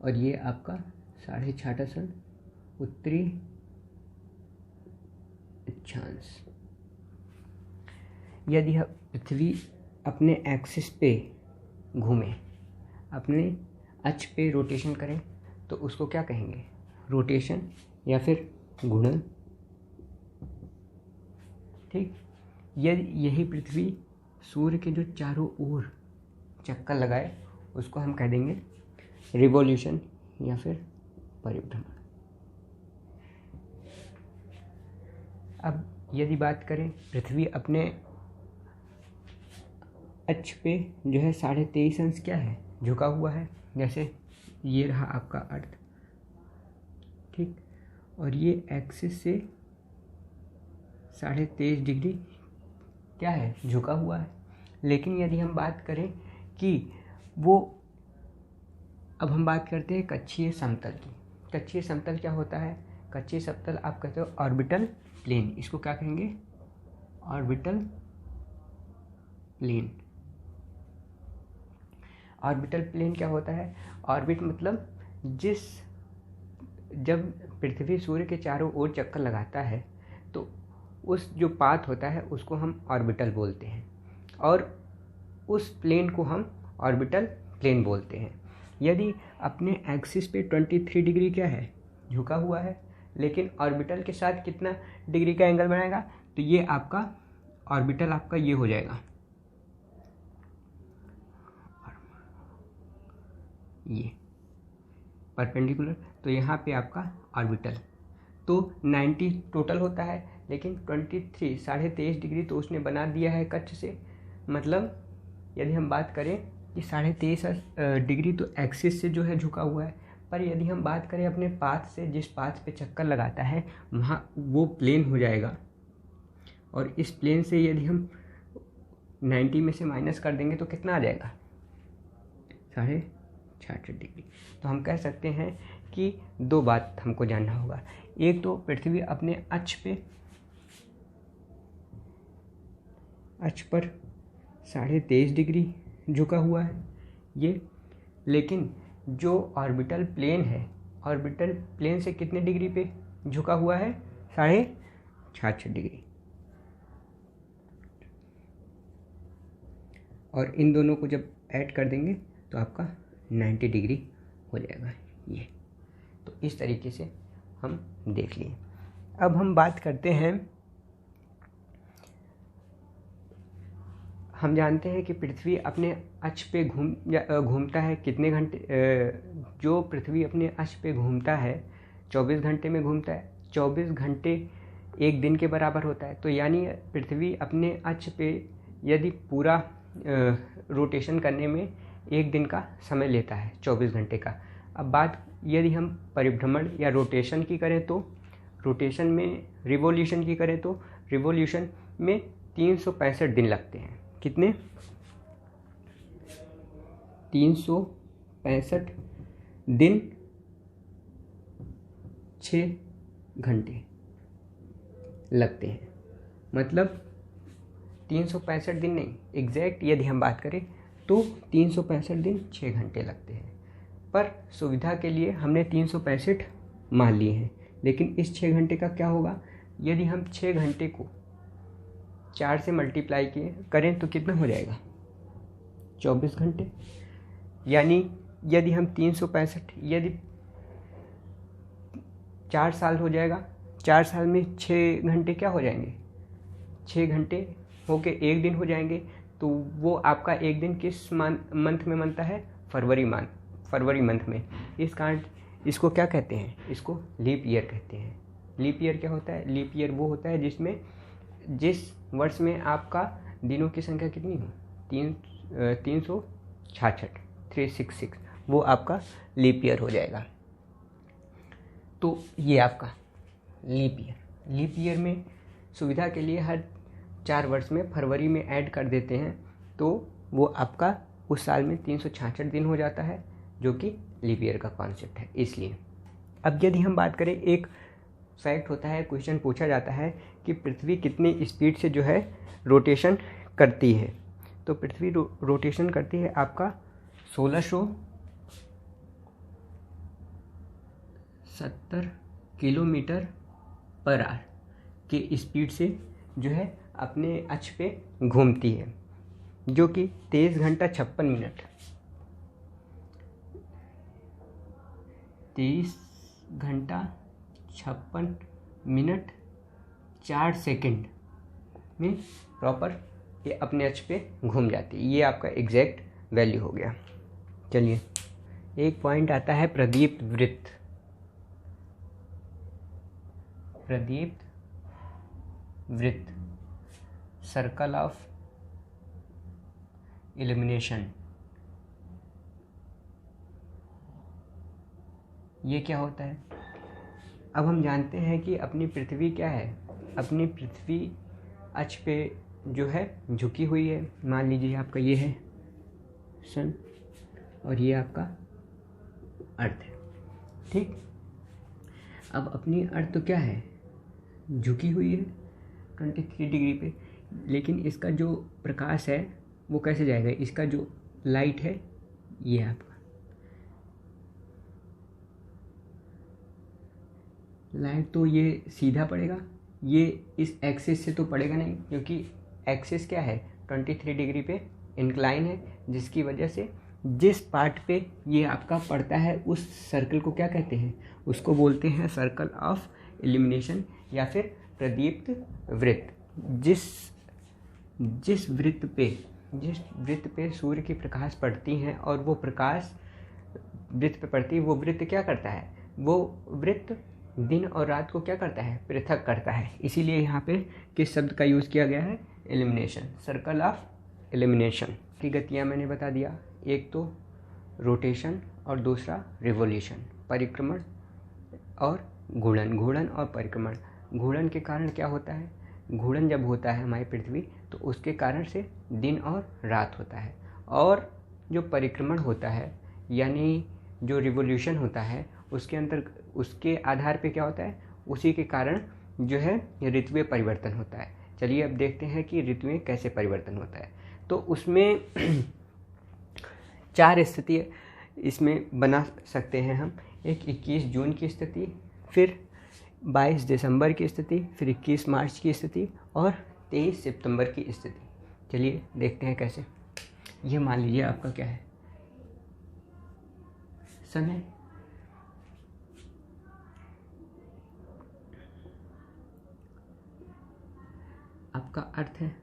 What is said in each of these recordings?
और ये आपका 6.5 उत्तरी अक्षांश। यदि पृथ्वी अपने एक्सिस पे घूमे, अपने अक्ष पे रोटेशन करें, तो उसको क्या कहेंगे? रोटेशन या फिर घूर्णन। ठीक। यदि यही पृथ्वी सूर्य के जो चारों ओर चक्कर लगाए, उसको हम कह देंगे रिवॉल्यूशन या फिर परिभ्रमण। अब यदि बात करें, पृथ्वी अपने अक्ष पे जो है 23.5 क्या है? झुका हुआ है। जैसे ये रहा आपका अर्थ, ठीक, और ये एक्सिस से 23.5 डिग्री क्या है? झुका हुआ है। लेकिन यदि हम बात करें कि वो, अब हम बात करते हैं कक्षीय समतल की। कक्षीय समतल क्या होता है? कक्षीय समतल आप कहते हो ऑर्बिटल प्लेन। इसको क्या कहेंगे? Orbital plane. ऑर्बिटल प्लेन क्या होता है? ऑर्बिट मतलब जब पृथ्वी सूर्य के चारों ओर चक्कर लगाता है, तो उस जो पाथ होता है उसको हम ऑर्बिटल बोलते हैं, और उस प्लेन को हम ऑर्बिटल प्लेन बोलते हैं। यदि अपने एक्सिस पे 23 डिग्री क्या है? झुका हुआ है, लेकिन ऑर्बिटल के साथ कितना डिग्री का एंगल बनाएगा? तो ये आपका ऑर्बिटल आपका ये हो जाएगा, ये परपेंडिकुलर। तो यहाँ पे आपका ऑर्बिटल तो 90 टोटल होता है, लेकिन 23 23.5 डिग्री तो उसने बना दिया है कक्ष से। मतलब यदि हम बात करें कि 23.5 डिग्री तो एक्सिस से जो है झुका हुआ है, पर यदि हम बात करें अपने पाथ से, जिस पाथ पे चक्कर लगाता है, वहाँ वो प्लेन हो जाएगा। और इस प्लेन से यदि हम 90 में से माइनस कर देंगे तो कितना आ जाएगा? 66 डिग्री। तो हम कह सकते हैं कि दो बात हमको जानना होगा। एक तो पृथ्वी अपने अक्ष पर 23.5 डिग्री झुका हुआ है ये, लेकिन जो ऑर्बिटल प्लेन है, ऑर्बिटल प्लेन से कितने डिग्री पे झुका हुआ है? 66 डिग्री। और इन दोनों को जब ऐड कर देंगे तो आपका 90 डिग्री हो जाएगा ये। तो इस तरीके से हम देख लिए। अब हम बात करते हैं, हम जानते हैं कि पृथ्वी अपने अक्ष पे घूमता है कितने घंटे? जो पृथ्वी अपने अक्ष पे घूमता है 24 घंटे में घूमता है। 24 घंटे एक दिन के बराबर होता है। तो यानी पृथ्वी अपने अक्ष पे यदि पूरा रोटेशन करने में एक दिन का समय लेता है, 24 घंटे का। अब बात यदि हम परिभ्रमण या रोटेशन की करें, तो रोटेशन में रिवॉल्यूशन की करें तो रिवॉल्यूशन में 365 दिन लगते हैं। कितने? 365 दिन 6 घंटे लगते हैं। मतलब 365 दिन नहीं, एग्जैक्ट यदि हम बात करें तो 365 दिन 6 घंटे लगते हैं। पर सुविधा के लिए हमने 365 मान लिए हैं। लेकिन इस 6 घंटे का क्या होगा? यदि हम 6 घंटे को 4 से मल्टीप्लाई करें तो कितना हो जाएगा? 24 घंटे। यानी यदि हम 365, यदि 4 साल हो जाएगा, 4 साल में 6 घंटे क्या हो जाएंगे? 6 घंटे होके एक दिन हो जाएंगे। तो वो आपका एक दिन किस मंथ में बनता है? फरवरी मंथ में। इस कारण इसको क्या कहते हैं? इसको लीप ईयर कहते हैं। लीप ईयर क्या होता है? लीप ईयर वो होता है जिस वर्ष में आपका दिनों की संख्या कितनी हो? 366, वो आपका लीप ईयर हो जाएगा। तो ये आपका लीप ईयर में सुविधा के लिए हर 4 वर्ष में फरवरी में ऐड कर देते हैं, तो वो आपका उस साल में 366 दिन हो जाता है, जो कि लीप ईयर का कॉन्सेप्ट है। इसलिए अब यदि हम बात करें, एक फैक्ट होता है, क्वेश्चन पूछा जाता है कि पृथ्वी कितनी स्पीड से जो है रोटेशन करती है। तो पृथ्वी रोटेशन करती है आपका 1600 70 किलोमीटर पर आवर के स्पीड से जो है अपने अक्ष पे घूमती है, जो कि 23 घंटा 56 मिनट 23 घंटा 56 मिनट 4 सेकंड में प्रॉपर ये अपने अक्ष पे घूम जाती है। ये आपका एग्जैक्ट वैल्यू हो गया। चलिए, एक पॉइंट आता है प्रदीप्त वृत्त। प्रदीप्त वृत्त, सर्कल ऑफ इल्यूमिनेशन। ये क्या होता है? अब हम जानते हैं कि अपनी पृथ्वी क्या है। अपनी पृथ्वी अक्ष पे जो है झुकी हुई है। मान लीजिए आपका ये है सन और ये आपका अर्थ है, ठीक। अब अपनी अर्थ तो क्या है, झुकी हुई है 23 डिग्री पे, लेकिन इसका जो प्रकाश है वो कैसे जाएगा? इसका जो लाइट है ये आपका लाइट, तो ये सीधा पड़ेगा, ये इस एक्सिस से तो पड़ेगा नहीं, क्योंकि एक्सिस क्या है 23 डिग्री पे इंक्लाइन है, जिसकी वजह से जिस पार्ट पे ये आपका पड़ता है उस सर्कल को क्या कहते हैं? उसको बोलते हैं सर्कल ऑफ इल्यूमिनेशन या फिर प्रदीप्त वृत्त। जिस वृत्त पे सूर्य की प्रकाश पड़ती हैं और वो प्रकाश वृत्त पे पड़ती है, वो वृत्त क्या करता है? वो वृत्त दिन और रात को क्या करता है? पृथक करता है। इसीलिए यहाँ पे किस शब्द का यूज़ किया गया है? इल्यूमिनेशन, सर्कल ऑफ इल्यूमिनेशन की गतियाँ मैंने बता दिया। एक तो रोटेशन और दूसरा रिवोल्यूशन, परिक्रमण और घूर्णन। घूर्णन और परिक्रमण। घूर्णन के कारण क्या होता है? घूर्णन जब होता है हमारी पृथ्वी, तो उसके कारण से दिन और रात होता है। और जो परिक्रमण होता है यानी जो रिवोल्यूशन होता है, उसके आधार पे क्या होता है? उसी के कारण जो है ऋतुएं परिवर्तन होता है। चलिए अब देखते हैं कि ऋतुएं कैसे परिवर्तन होता है। तो उसमें 4 स्थिति इसमें बना सकते हैं हम। एक 21 जून की स्थिति, फिर 22 दिसंबर की स्थिति, फिर 21 मार्च की स्थिति और 23 सितंबर की स्थिति। चलिए देखते हैं कैसे। ये मान लीजिए आपका क्या है? सन है। आपका अर्थ है।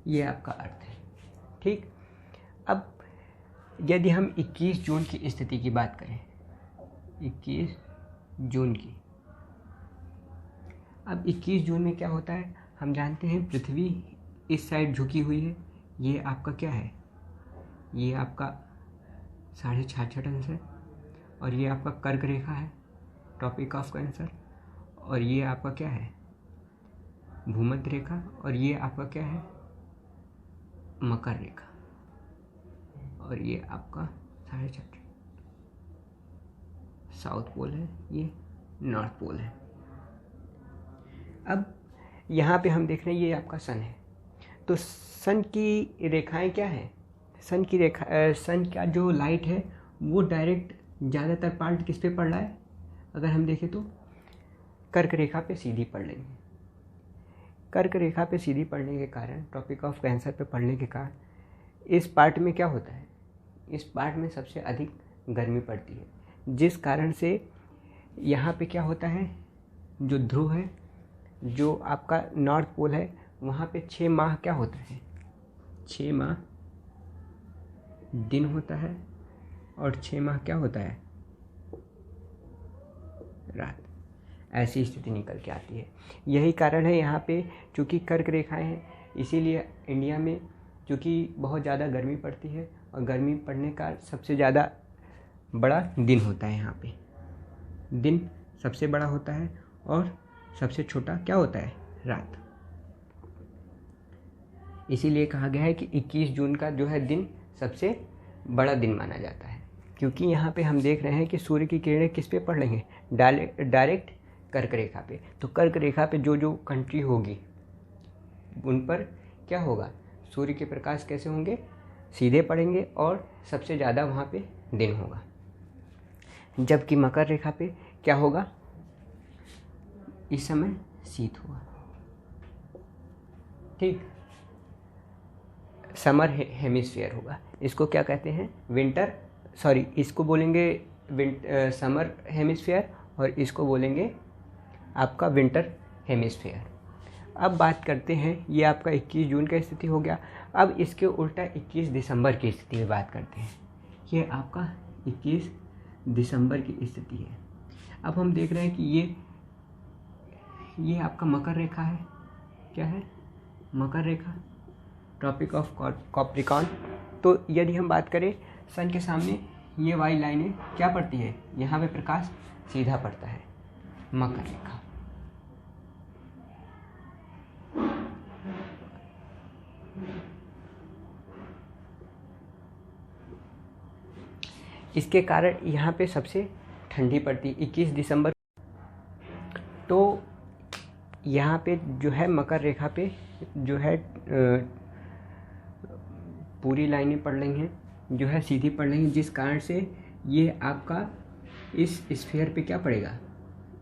ये आपका अर्थ है, ठीक। अब यदि हम 21 जून की स्थिति की बात करें, 21 जून की, अब 21 जून में क्या होता है? हम जानते हैं पृथ्वी इस साइड झुकी हुई है। ये आपका क्या है? ये आपका 66.5 अंश है और ये आपका कर्क रेखा है, ट्रॉपिक ऑफ कैंसर। और ये आपका क्या है? भूमध्य रेखा। और ये आपका क्या है? मकर रेखा। और ये आपका 6.5 साउथ पोल है, ये नॉर्थ पोल है। अब यहाँ पे हम देख रहे हैं ये आपका सन है। तो सन की रेखाएं क्या है? सन का जो लाइट है वो डायरेक्ट ज़्यादातर पार्ट किस पे पड़ रहा है? अगर हम देखें तो कर्क रेखा पे सीधी पड़ रही है। कर्क रेखा पे सीधी पड़ने के कारण, ट्रॉपिक ऑफ कैंसर पे पड़ने के कारण इस पार्ट में क्या होता है? इस पार्ट में सबसे अधिक गर्मी पड़ती है, जिस कारण से यहाँ पे क्या होता है? जो ध्रुव है, जो आपका नॉर्थ पोल है, वहाँ पे 6 माह क्या होता है? 6 माह दिन होता है और 6 माह क्या होता है? रात। ऐसी स्थिति निकल के आती है। यही कारण है यहाँ पे, चूँकि कर्क रेखाएं हैं, इसीलिए इंडिया में चूँकि बहुत ज़्यादा गर्मी पड़ती है और गर्मी पड़ने का सबसे ज़्यादा बड़ा दिन होता है। यहाँ पे दिन सबसे बड़ा होता है और सबसे छोटा क्या होता है? रात। इसीलिए कहा गया है कि 21 जून का जो है दिन सबसे बड़ा दिन माना जाता है, क्योंकि यहाँ पे हम देख रहे हैं कि सूर्य की किरणें किस पे पड़ रही हैं, डायरेक्ट कर्क रेखा पे। तो कर्क रेखा पे जो जो कंट्री होगी उन पर क्या होगा, सूर्य के प्रकाश कैसे होंगे, सीधे पड़ेंगे और सबसे ज़्यादा वहाँ पे दिन होगा। जबकि मकर रेखा पे क्या होगा, इस समय शीत होगा। ठीक, समर हेमिस्फीयर होगा। इसको क्या कहते हैं, इसको बोलेंगे समर हेमिस्फीयर और इसको बोलेंगे आपका विंटर हेमिस्फीयर। अब बात करते हैं, ये आपका 21 जून का स्थिति हो गया। अब इसके उल्टा 21 दिसंबर की स्थिति में बात करते हैं। ये आपका 21 दिसंबर की स्थिति है। अब हम देख रहे हैं कि ये आपका मकर रेखा है। क्या है, मकर रेखा, ट्रॉपिक ऑफ कैप्रिकॉर्न। तो यदि हम बात करें सन के सामने ये वाली लाइनें क्या पड़ती है, यहाँ पे प्रकाश सीधा पड़ता है, मकर रेखा। इसके कारण यहाँ पे सबसे ठंडी पड़ती 21 दिसंबर। तो यहाँ पे जो है मकर रेखा पे जो है पूरी लाइनें पड़ रही हैं, जो है सीधी पड़ रही हैं, जिस कारण से ये आपका इस स्फीयर पे क्या पड़ेगा,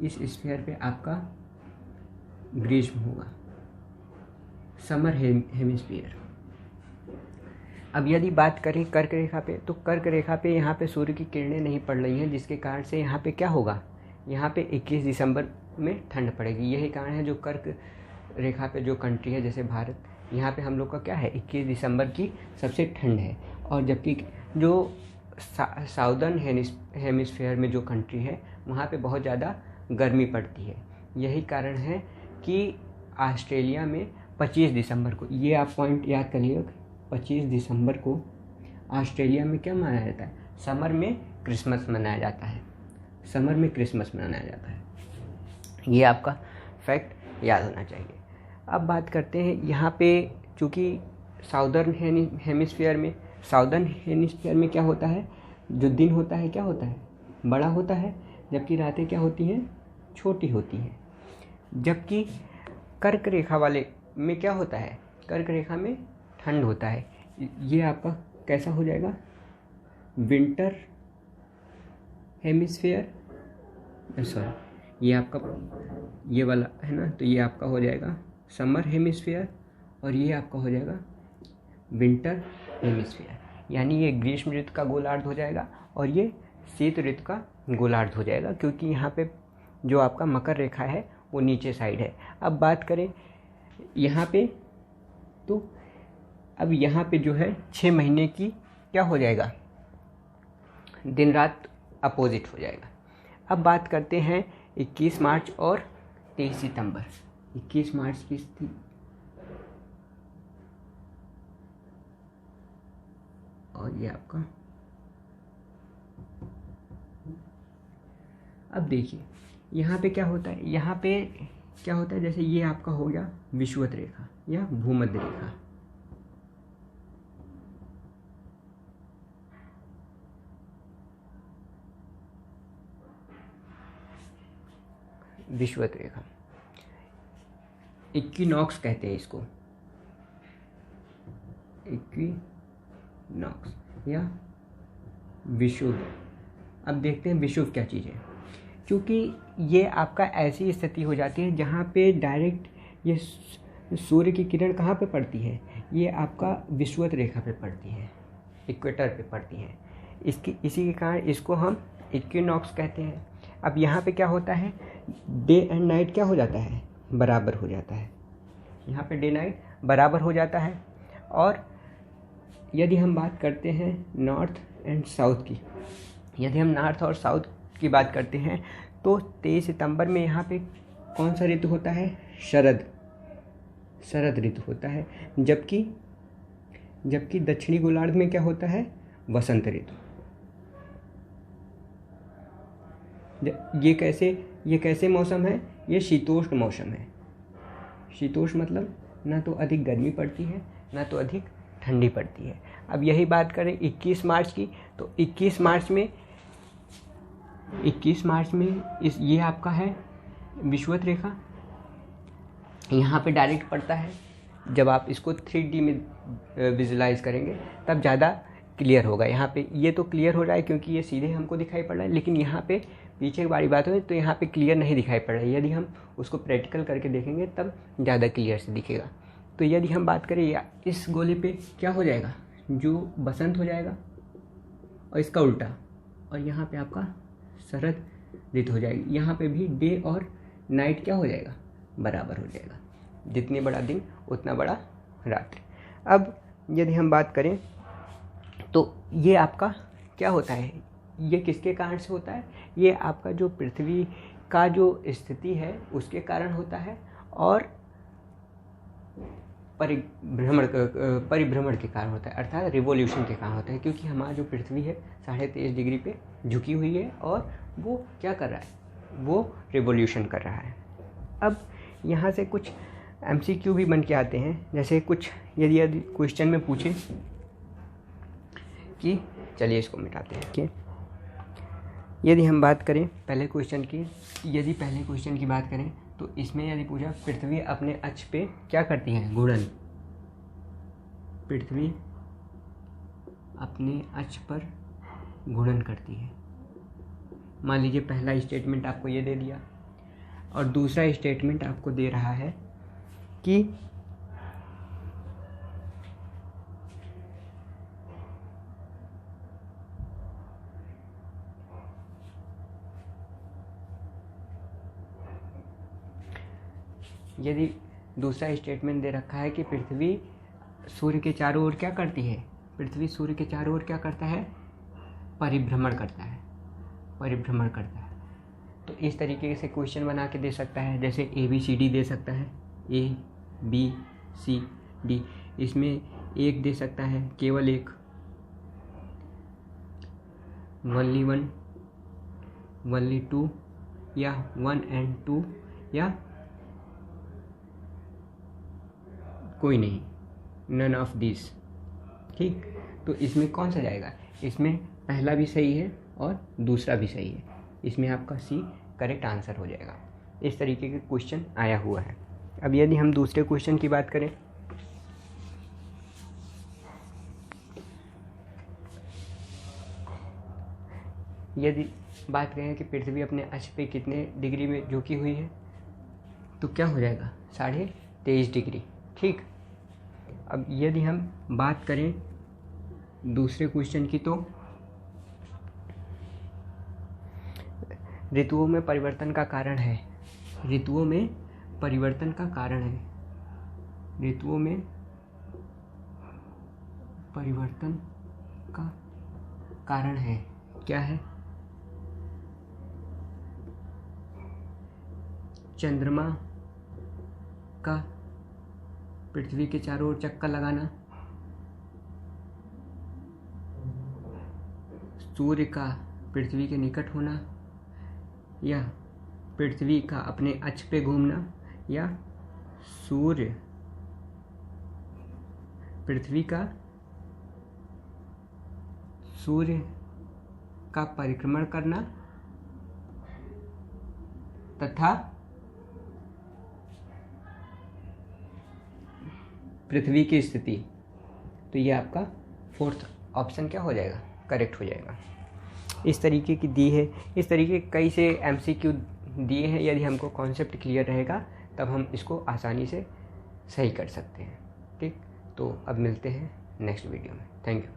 इस स्फीयर पे आपका ग्रीष्म होगा, समर हेमिस्फीयर। अब यदि बात करें कर्क रेखा पे, तो कर्क रेखा पे यहाँ पे सूर्य की किरणें नहीं पड़ रही हैं, जिसके कारण से यहाँ पे क्या होगा, यहाँ पे 21 दिसंबर में ठंड पड़ेगी। यही कारण है जो कर्क रेखा पे जो कंट्री है जैसे भारत, यहाँ पे हम लोग का क्या है 21 दिसंबर की सबसे ठंड है। और जबकि जो साउदर्न हेमिस्फीयर में जो कंट्री है वहाँ पे बहुत ज़्यादा गर्मी पड़ती है। यही कारण है कि ऑस्ट्रेलिया में 25 दिसंबर को, ये आप पॉइंट याद करिएगा, 25 दिसंबर को ऑस्ट्रेलिया में क्या मनाया जाता है, समर में क्रिसमस मनाया जाता है, समर में क्रिसमस मनाया जाता है। ये आपका फैक्ट याद होना चाहिए। अब बात करते हैं यहाँ पे, चूँकि साउदर्न हेमिस्फीयर में क्या होता है, जो दिन होता है क्या होता है, बड़ा होता है, जबकि रातें क्या होती हैं, छोटी होती हैं। जबकि कर्क रेखा वाले में क्या होता है, कर्क रेखा में ठंड होता है। ये आपका कैसा हो जाएगा, विंटर हेमिस्फीयर, सॉरी ये आपका ये वाला है ना, तो ये आपका हो जाएगा समर हेमिस्फीयर और ये आपका हो जाएगा विंटर हेमिस्फीयर। यानी ये ग्रीष्म ऋतु का गोलार्ध हो जाएगा और ये शीत ऋतु का गोलार्ध हो जाएगा, क्योंकि यहाँ पे जो आपका मकर रेखा है वो नीचे साइड है। अब बात करें यहाँ पे, तो अब यहाँ पे जो है 6 महीने की क्या हो जाएगा, दिन रात अपोजिट हो जाएगा। अब बात करते हैं 21 मार्च और 23 सितंबर। 21 मार्च की स्थिति, और ये आपका, अब देखिए यहाँ पे क्या होता है, यहाँ पे क्या होता है, जैसे ये आपका हो गया विषुवत रेखा या भूमध्य रेखा, विषुवत रेखा, इक्विनॉक्स कहते हैं इसको, इक्विनॉक्स या विषुव। अब देखते हैं विषुव क्या चीज़ है, क्योंकि ये आपका ऐसी स्थिति हो जाती है जहाँ पे डायरेक्ट ये सूर्य की किरण कहाँ पे पड़ती है, ये आपका विषुवत रेखा पे पड़ती है, इक्वेटर पे पड़ती है। इसी के कारण इसको हम इक्विनॉक्स कहते हैं। अब यहाँ पे क्या होता है, डे एंड नाइट क्या हो जाता है, बराबर हो जाता है, यहाँ पे डे नाइट बराबर हो जाता है। और यदि हम बात करते हैं नॉर्थ एंड साउथ की, यदि हम नॉर्थ और साउथ की बात करते हैं तो 23 सितंबर में यहाँ पे कौन सा ऋतु होता है, शरद ऋतु होता है। जबकि दक्षिणी गोलार्ध में क्या होता है, वसंत ऋतु। ये कैसे मौसम है, ये शीतोष्ण मौसम है। शीतोष्ण मतलब ना तो अधिक गर्मी पड़ती है ना तो अधिक ठंडी पड़ती है। अब यही बात करें 21 मार्च की, तो 21 मार्च में ये आपका है विषुवत रेखा, यहाँ पे डायरेक्ट पड़ता है। जब आप इसको 3D में विजुलाइज करेंगे तब ज़्यादा क्लियर होगा। यहाँ पे ये तो क्लियर हो रहा है क्योंकि ये सीधे हमको दिखाई पड़ रहा है, लेकिन यहाँ पे पीछे की बारी बात हो तो यहाँ पे क्लियर नहीं दिखाई पड़ रहा है। यदि हम उसको प्रैक्टिकल करके देखेंगे तब ज़्यादा क्लियर से दिखेगा। तो यदि हम बात करें या इस गोले पे क्या हो जाएगा, जो बसंत हो जाएगा और इसका उल्टा, और यहाँ पे आपका शरद ऋतु हो जाएगी। यहाँ पे भी डे और नाइट क्या हो जाएगा, बराबर हो जाएगा। जितनी बड़ा दिन उतना बड़ा रात्रि। अब यदि हम बात करें तो ये आपका क्या होता है, ये किसके कारण से होता है, ये आपका जो पृथ्वी का जो स्थिति है उसके कारण होता है और परिभ्रमण के कारण होता है, अर्थात रिवॉल्यूशन के कारण होता है। क्योंकि हमारा जो पृथ्वी है 23.5 डिग्री पे झुकी हुई है और वो क्या कर रहा है, वो रिवॉल्यूशन कर रहा है। अब यहाँ से कुछ MCQ भी बन के आते हैं। जैसे कुछ यदि क्वेश्चन में पूछे कि, चलिए इसको मिटाते हैं कि यदि हम बात करें पहले क्वेश्चन की बात करें तो इसमें यदि पूछा पृथ्वी अपने अक्ष पे क्या करती है, घूर्णन। पृथ्वी अपने अक्ष पर घूर्णन करती है। मान लीजिए पहला स्टेटमेंट आपको ये दे दिया और दूसरा स्टेटमेंट आपको दे रहा है कि यदि दूसरा स्टेटमेंट दे रखा है कि पृथ्वी सूर्य के चारों ओर क्या करती है, पृथ्वी सूर्य के चारों ओर क्या करता है, परिभ्रमण करता है। तो इस तरीके से क्वेश्चन बना के दे सकता है। जैसे ABCD दे सकता है, ABCD, इसमें एक दे सकता है, केवल एक, only 1, only 2, या 1 and 2, या कोई नहीं, none of these। ठीक, तो इसमें कौन सा जाएगा, इसमें पहला भी सही है और दूसरा भी सही है, इसमें आपका C करेक्ट आंसर हो जाएगा। इस तरीके के क्वेश्चन आया हुआ है। अब यदि हम दूसरे क्वेश्चन की बात करें, यदि बात करें कि पृथ्वी अपने अक्ष पे कितने डिग्री में झुकी हुई है, तो क्या हो जाएगा, 23.5 डिग्री। ठीक, अब यदि हम बात करें दूसरे क्वेश्चन की, तो ऋतुओं में परिवर्तन का कारण है, ऋतुओं में परिवर्तन का कारण है, ऋतुओं में परिवर्तन का कारण है, क्या है, चंद्रमा का पृथ्वी के चारों ओर चक्कर लगाना, सूर्य का पृथ्वी के निकट होना, या पृथ्वी का अपने अक्ष पे घूमना, या सूर्य का परिक्रमण करना तथा पृथ्वी की स्थिति। तो ये आपका फोर्थ ऑप्शन क्या हो जाएगा, करेक्ट हो जाएगा। इस तरीके की दी है, इस तरीके कई से MCQ दिए हैं। यदि हमको कॉन्सेप्ट क्लियर रहेगा तब हम इसको आसानी से सही कर सकते हैं। ठीक, तो अब मिलते हैं नेक्स्ट वीडियो में। Thank you.